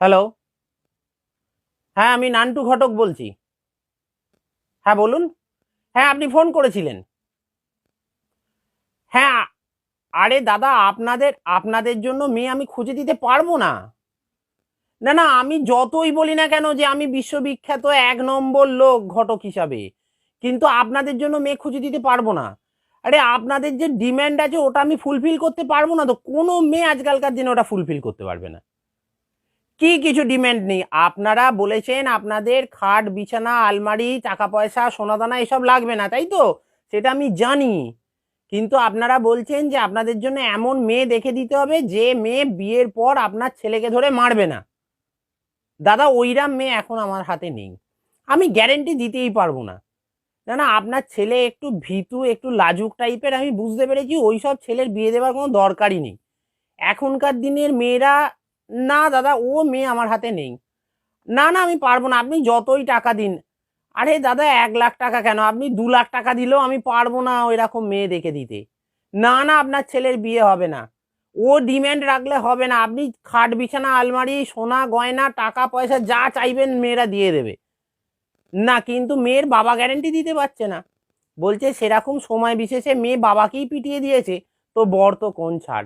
Hello. হ্যাঁ, আমি নান্টু ঘটক বলছি। হ্যাঁ, বলুন। হ্যাঁ, আপনি ফোন করেছিলেন। হ্যাঁ, আরে দাদা, আপনাদের আপনাদের জন্য মেয়ে আমি খুঁজে দিতে পারবো না। না, না, আমি যতই বলি না কেন যে আমি বিশ্ববিখ্যাত ১ নম্বর লোক ঘটক হিসাবে, কিন্তু আপনাদের জন্য মেয়ে খুঁজে দিতে পারবো না। আরে আপনাদের যে ডিমান্ড আছে ওটা আমি ফুলফিল করতে পারবো না তো। কোনো মেয়ে আজকালকার দিনে ওটা ফুলফিল করতে পারবে না। কি কিছু ডিমান্ড নেই? আপনারা বলেছেন আপনাদের খাট, বিছানা, আলমারি, টাকা পয়সা, সোনাদানা এসব লাগবে না, তাই তো? সেটা আমি জানি। কিন্তু আপনারা বলছেন যে আপনাদের জন্য এমন মেয়ে দেখে দিতে হবে যে মেয়ে বিয়ের পর আপনার ছেলেকে ধরে মারবে না। দাদা, ওইরাম মেয়ে এখন আমার হাতে নেই। আমি গ্যারেন্টি দিতেই পারবো না। না, না, আপনার ছেলে একটু ভীতু, একটু লাজুক টাইপের, আমি বুঝতে পেরেছি। ওইসব ছেলের বিয়ে দেওয়ার কোনো দরকারই নেই এখনকার দিনের মেয়েরা। না দাদা, ও মেয়ে আমার হাতে নেই। না, না, আমি পারবো না, আপনি যতই টাকা দিন। আরে দাদা, ১ লাখ টাকা কেন, আপনি ২ লাখ টাকা দিলেও আমি পারবো না ওই রকম মেয়ে দেখে দিতে। না, না, আপনার ছেলের বিয়ে হবে না। ও ডিম্যান্ড রাখলে হবে না। আপনি খাট, বিছানা, আলমারি, সোনা গয়না, টাকা পয়সা যা চাইবেন মেয়েরা দিয়ে দেবে। না, কিন্তু মেয়ের বাবা গ্যারেন্টি দিতে পারছে না। বলছে সেরকম সময় বিশেষে মেয়ে বাবাকেই পিটিয়ে দিয়েছে, তো বর তো কোন ছাড়।